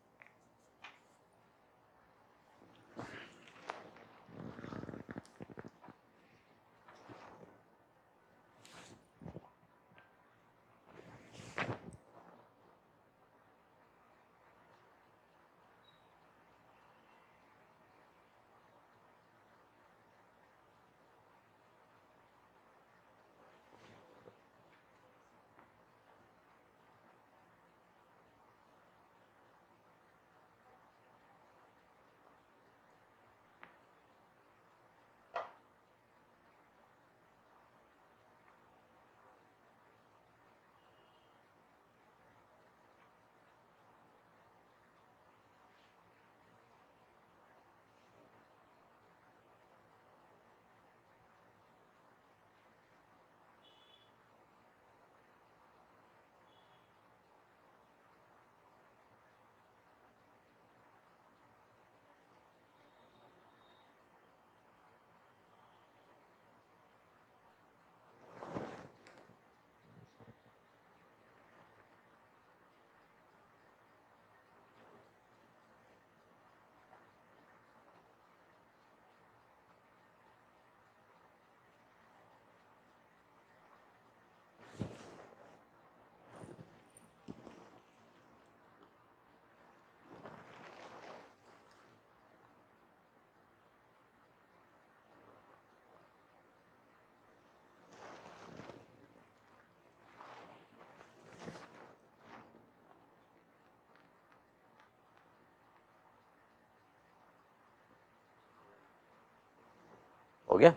हो गया?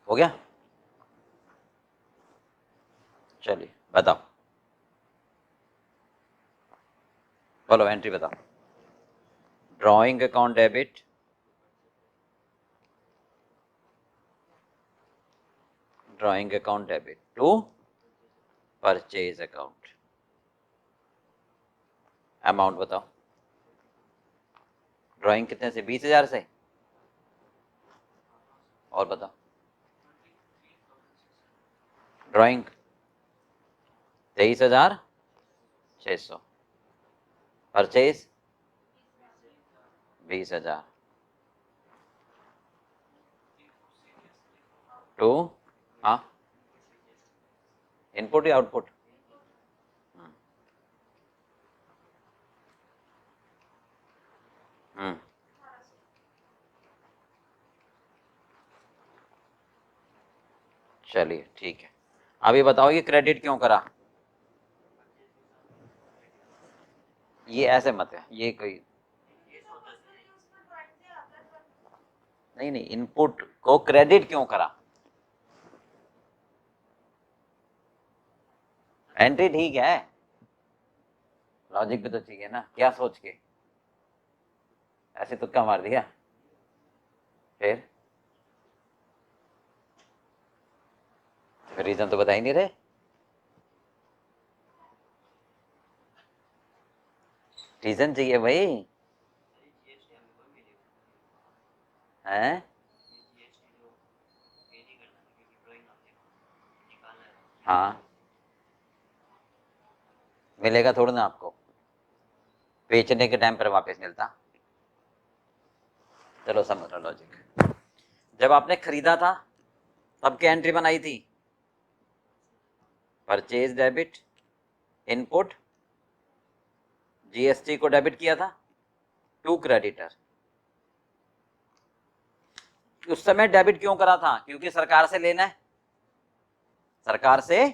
हो गया? चलिए बताओ, बोलो एंट्री बताओ। Drawing account debit, drawing account debit to purchase account. Amount बताओ। ड्राइंग कितने से? 20,000 से। और बताओ। ड्राइंग 23,600। परचेज 20,000 टू, हाँ, इनपुट या आउटपुट? चलिए ठीक है। अभी बताओ ये क्रेडिट क्यों करा? ये ऐसे मत है, ये कोई नहीं, नहीं, इनपुट को क्रेडिट क्यों करा? एंट्री ठीक है, लॉजिक भी तो चाहिए ना। क्या सोच के ऐसे तुक्का मार दिया? फिर रीजन तो बता ही नहीं रहे। रीजन चाहिए भाई। हैं? हाँ, मिलेगा थोड़ा ना आपको, बेचने के टाइम पर वापस मिलता। चलो समझ लो लॉजिक। जब आपने खरीदा था तब क्या एंट्री बनाई थी? परचेज डेबिट, इनपुट, जीएसटी को डेबिट किया था टू क्रेडिटर। उस समय डेबिट क्यों करा था? क्योंकि सरकार से लेना है, सरकार से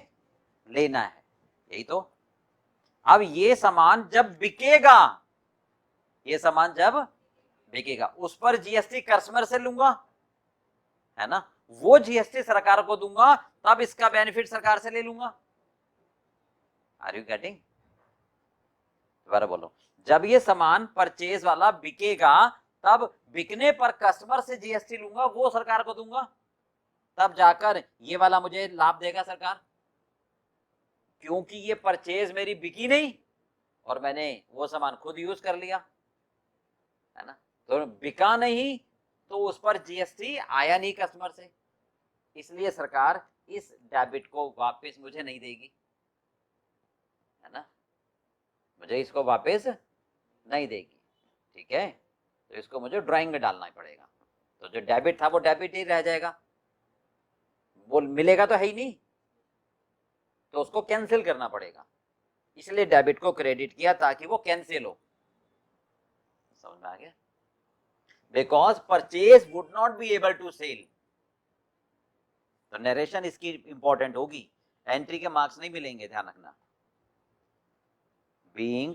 लेना है, यही तो। अब ये सामान जब बिकेगा, ये सामान जब बिकेगा उस पर जीएसटी कस्टमर से लूंगा, है ना, वो जीएसटी सरकार को दूंगा, तब इसका बेनिफिट सरकार से ले लूंगा। Are you getting? दोबारा बोलो। जब ये सामान परचेज वाला बिकेगा, तब बिकने पर कस्टमर से जीएसटी लूंगा, वो सरकार को दूंगा, तब जाकर ये वाला मुझे लाभ देगा सरकार। क्योंकि ये परचेज मेरी बिकी नहीं और मैंने वो सामान खुद यूज कर लिया, है ना, तो बिका नहीं तो उस पर जीएसटी आया नहीं कस्टमर से, इसलिए सरकार इस डेबिट को वापस मुझे नहीं देगी, है ना, मुझे इसको वापस नहीं देगी, ठीक है, तो इसको मुझे ड्राइंग में डालना पड़ेगा, तो जो डेबिट था वो डेबिट ही रह जाएगा, वो मिलेगा तो है ही नहीं, तो उसको कैंसिल करना पड़ेगा, इसलिए डेबिट को क्रेडिट किया ताकि वो कैंसिल हो, समझ में आ गया, because purchase would not be able to sell, तो नरेशन इसकी इंपॉर्टेंट होगी, एंट्री के मार्क्स नहीं मिलेंगे, ध्यान रखना, being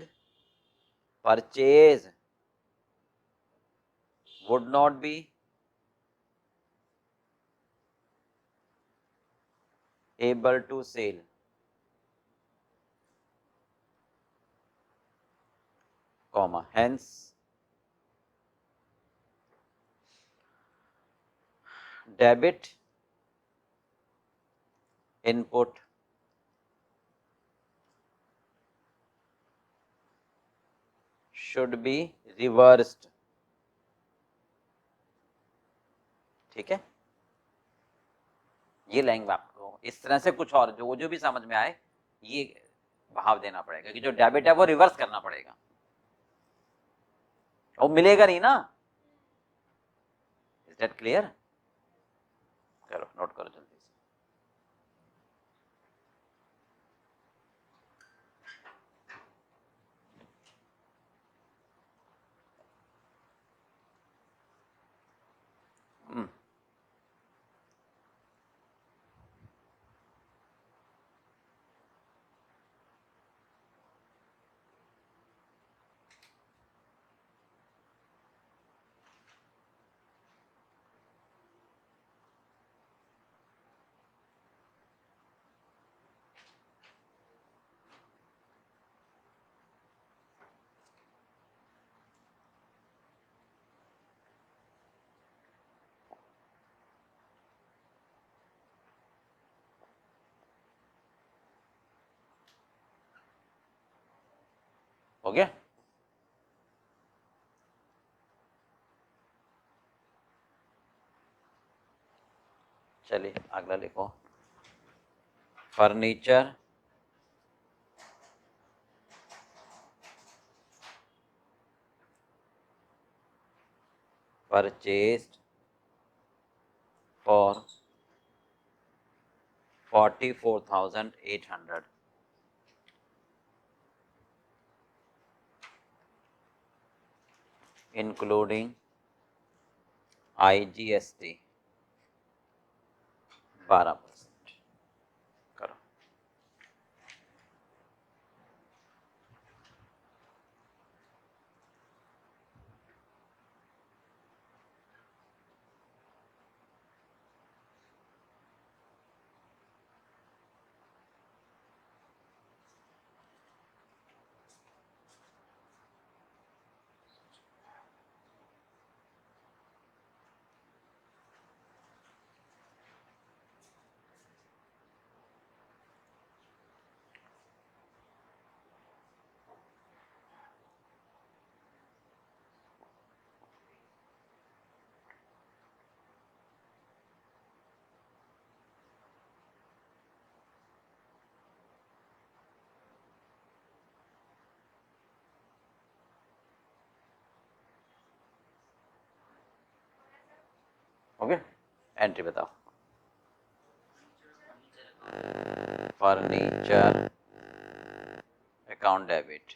purchase would not be able to sell, comma hence debit input should be reversed, ठीक है, ये लाएंगे आपको इस तरह से, कुछ और जो भी समझ में आए ये भाव देना पड़ेगा कि जो डेबिट है वो रिवर्स करना पड़ेगा, वो मिलेगा नहीं ना, इज दैट क्लियर, करो नोट करो जल्दी से, हो गया, चलिए अगला लिखो, furniture purchased for 44,800, including IGST 12%, करो, ओके, एंट्री बताओ, फर्नीचर अकाउंट डेबिट,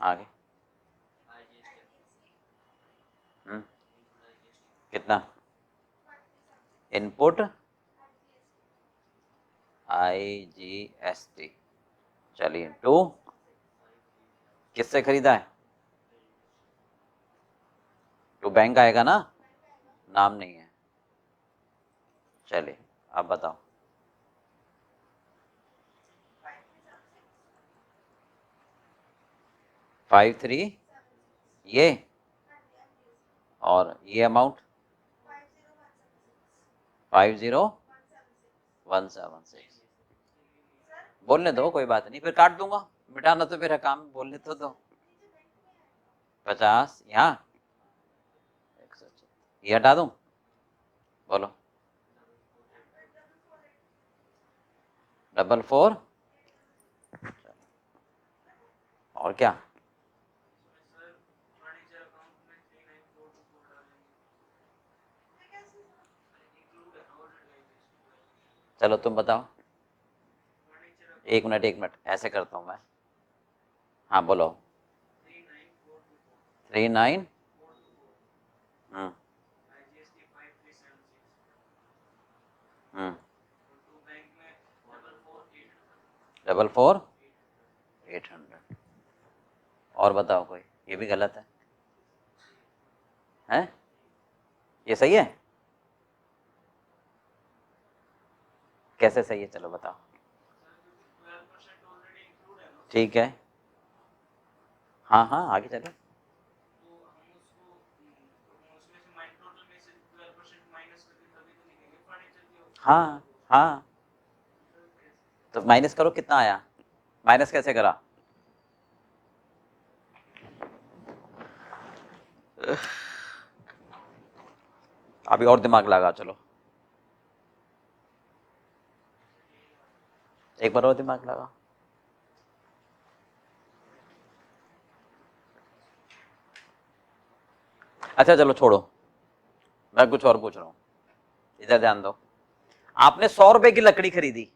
आगे कितना, इनपुट IGST, चलिए 2, किससे खरीदा है, तो बैंक आएगा ना, नाम नहीं है, चलिए अब बताओ, 53 ये, और ये अमाउंट 50,176, बोलने दो कोई बात नहीं, फिर काट दूंगा, मिटाना तो मेरा काम, बोलने तो दो, 50 यहाँ, ये हटा दूं, बोलो 444 और क्या? चलो तुम बताओ। एक मिनट ऐसे करता हूँ मैं। हाँ बोलो। 39 हम्म 444 800 और बताओ कोई। ये भी गलत है। हैं? ये सही है? कैसे सही है? चलो बताओ। ठीक है। हाँ हाँ आगे चलो। हाँ हाँ तो माइनस करो, कितना आया? माइनस कैसे करा? अभी और दिमाग लगा, चलो एक बार और दिमाग लगा। अच्छा चलो छोड़ो, मैं कुछ और पूछ रहा हूँ, इधर ध्यान दो। आपने 100 रुपए की लकड़ी खरीदी,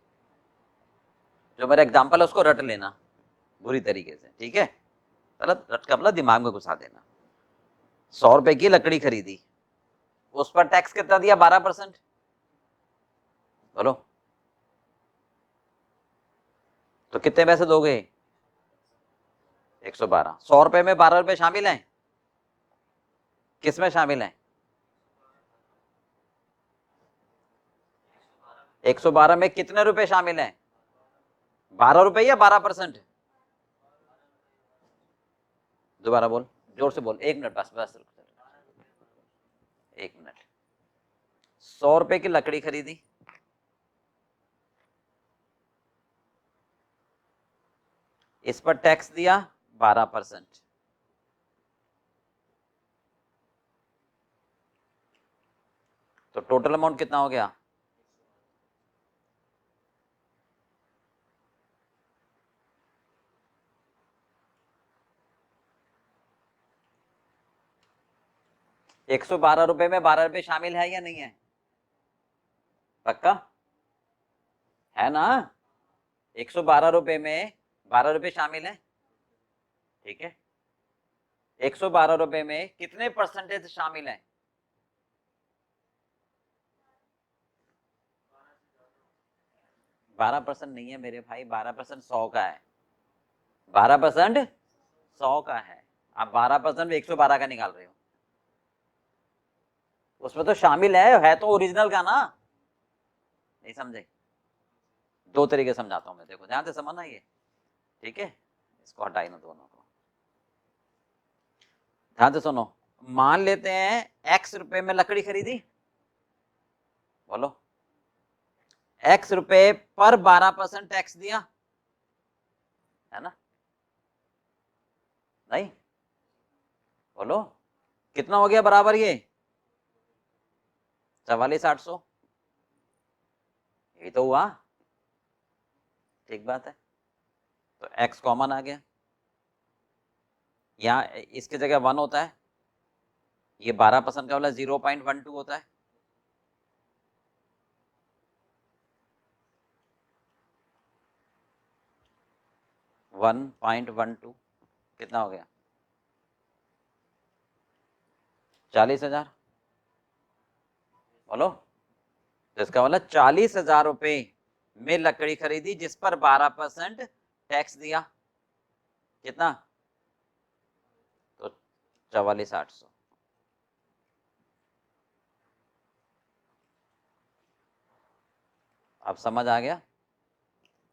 जो मेरा एग्जाम्पल है उसको रट लेना बुरी तरीके से, ठीक है? मतलब रट का मतलब दिमाग में घुसा देना। 100 रुपए की लकड़ी खरीदी, उस पर टैक्स कितना दिया? 12%। बोलो तो कितने पैसे दोगे? 112। 100 रुपए में 12 रुपए शामिल हैं? किसमें शामिल हैं? 112 में कितने रुपए शामिल हैं? 12 रुपए या 12%? दोबारा बोल, जोर से बोल। 1 मिनट बस बस 1 मिनट। 100 रुपए की लकड़ी खरीदी, इस पर टैक्स दिया 12%। तो टोटल अमाउंट कितना हो गया? 112 रुपए में 12 रुपए शामिल है या नहीं है? पक्का है ना? 112 रुपए में 12 रुपए शामिल है, ठीक है? 112 रुपए में कितने परसेंटेज शामिल है? 12% नहीं है मेरे भाई, 12% 100 का है। 12% 100 का है। आप 12% 112 का निकाल रहे हो, उसमें तो शामिल है तो ओरिजिनल का ना। नहीं समझे? दो तरीके समझाता हूं मैं, देखो ध्यान से समझना ये, ठीक है? इसको हटाई ना दोनों को, ध्यान से सुनो। मान लेते हैं x रुपए में लकड़ी खरीदी, बोलो। x रुपए पर 12% टैक्स दिया, है ना? नहीं? बोलो कितना हो गया बराबर ये? 44,800। यही तो हुआ, ठीक बात है। तो x कॉमन आ गया, यहाँ इसकी जगह 1 होता है, ये 12% का वाला 0.12 होता है। वन पॉइंट 12 कितना हो गया? 40,000। बोलो तो इसका मतलब 40,000 रुपए में लकड़ी खरीदी जिस पर 12% टैक्स दिया, कितना? तो 44,800। अब समझ आ गया?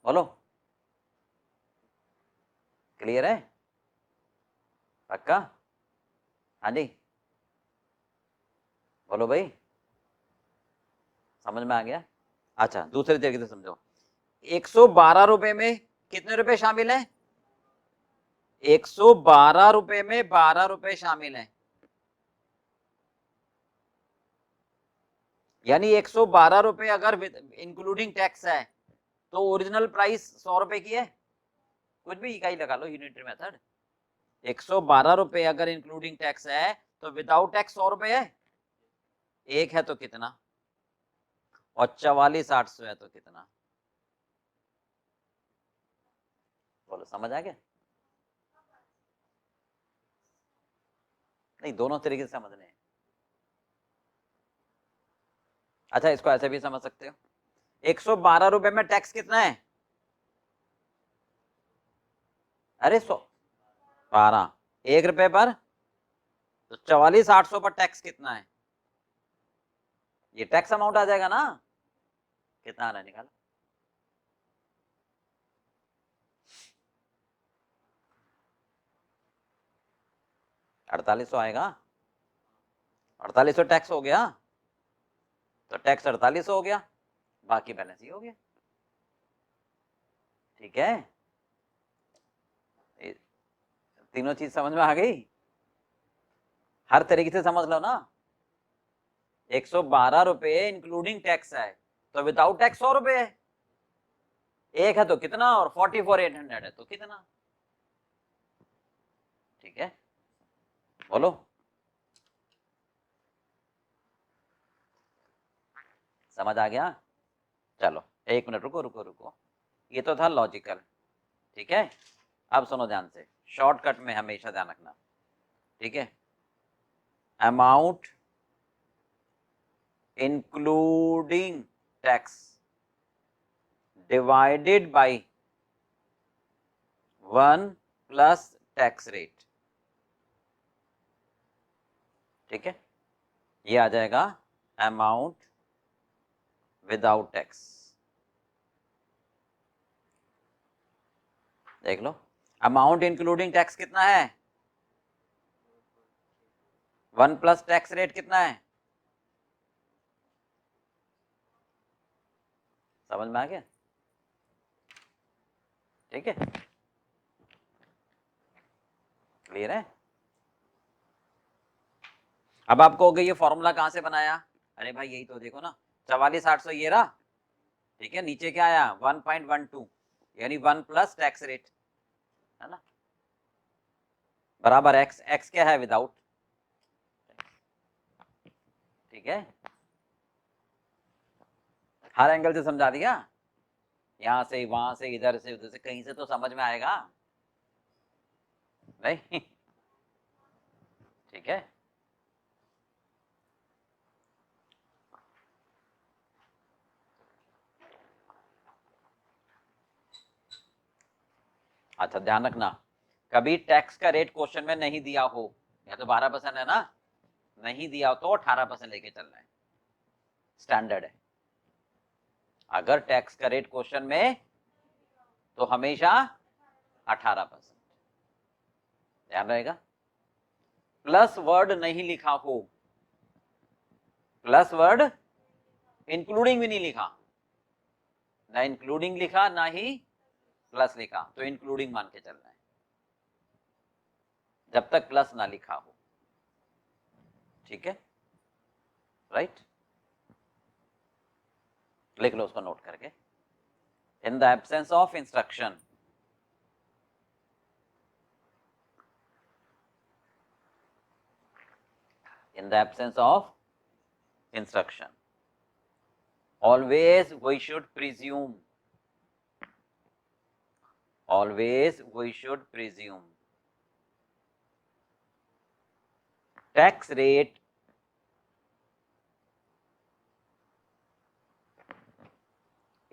बोलो क्लियर है? पक्का? हाँ जी बोलो भाई, समझ में आ गया? अच्छा दूसरे तरीके से समझो। 112 रुपए में कितने रुपए शामिल है? 112 रुपए में 12 रुपए शामिल है, यानी 112 रुपए अगर इंक्लूडिंग टैक्स है तो ओरिजिनल प्राइस 100 रुपए की है, कुछ भी इकाई लगा लो, यूनिटरी मेथड। 112 रुपए अगर इंक्लूडिंग टैक्स है तो विदाउट टैक्स 100 रुपए है, एक है तो कितना, और 44,800 है तो कितना, बोलो समझ आ गया? नहीं, दोनों तरीके से समझने हैं। अच्छा, इसको ऐसे भी समझ सकते हो, 112 रुपए में टैक्स कितना है, अरे 112, 1 रुपए पर, तो 44,800 पर टैक्स कितना है, ये टैक्स अमाउंट आ जाएगा ना, कितना आ रहा है निकालो। अड़तालीस सौ आएगा, 4800 टैक्स हो गया, तो टैक्स 4800 हो गया, बाकी बैलेंस ही हो गया। ठीक है, तीनों चीज समझ में आ गई, हर तरीके से समझ लो ना। 112 रुपए इंक्लूडिंग टैक्स है, तो विदाउट टैक्स 100 रुपए है, एक है तो कितना, और 44,800 है तो कितना। ठीक है, बोलो समझ आ गया? चलो 1 मिनट रुको रुको रुको, ये तो था लॉजिकल। ठीक है, अब सुनो ध्यान से, शॉर्टकट में हमेशा ध्यान रखना। ठीक है, amount including tax divided by 1 plus tax rate. ठीक है, ये आ जाएगा अमाउंट विदाउट टैक्स। देख लो, अमाउंट इंक्लूडिंग टैक्स कितना है, 1 प्लस टैक्स रेट कितना है, समझ में आ गया? ठीक है, क्लियर है? अब आपको हो गई ये फॉर्मूला कहां से बनाया, अरे भाई यही तो देखो ना, 44,800 ये रहा। ठीक है, नीचे क्या आया 1.12, यानी 1 प्लस टैक्स रेट, है ना, बराबर एक्स, एक्स क्या है विदाउट। ठीक है, हर एंगल से समझा दिया, यहां से वहां से इधर से उधर से, कहीं से तो समझ में आएगा नहीं? ठीक है, अच्छा ध्यान रखना, कभी टैक्स का रेट क्वेश्चन में नहीं दिया हो, या तो 12% है ना, नहीं दिया हो तो 18% लेके चलना है, स्टैंडर्ड है। अगर टैक्स का रेट क्वेश्चन में, तो हमेशा 18%, ध्यान रहेगा। प्लस वर्ड नहीं लिखा हो, प्लस वर्ड इंक्लूडिंग भी नहीं लिखा, ना इंक्लूडिंग लिखा ना ही प्लस लिखा, तो इंक्लूडिंग मान के चलना है जब तक प्लस ना लिखा हो। ठीक है, राइट, लिख लो उसको नोट करके, in the absence of instruction, in the absence of instruction, always we should presume, always we should presume tax rate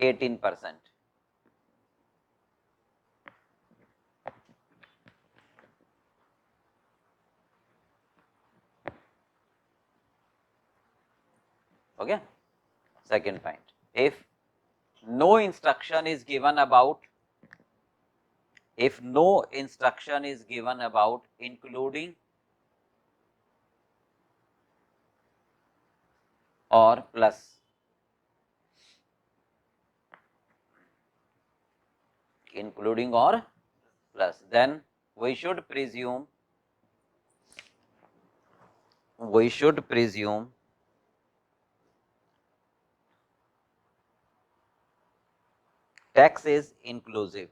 18%। हो गया? Second point, if no instruction is given about, if no instruction is given about including or plus, including or plus, then we should presume tax is inclusive,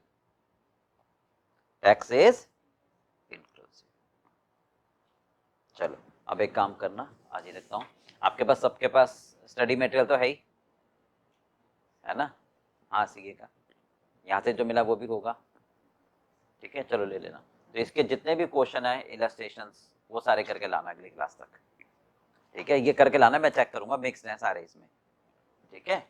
tax is inclusive. चलो अब एक काम करना, आज ही रखता हूँ। आपके पास, सबके पास स्टडी मटेरियल तो है ही, है ना? हाँ सीए का यहाँ से जो मिला वो भी होगा, ठीक है? चलो ले लेना। तो इसके जितने भी क्वेश्चन है, इलस्ट्रेशंस, वो सारे करके लाना अगली क्लास तक, ठीक है? ये करके लाना, मैं चेक करूंगा मिक्स हैं सारे इसमें, ठीक है?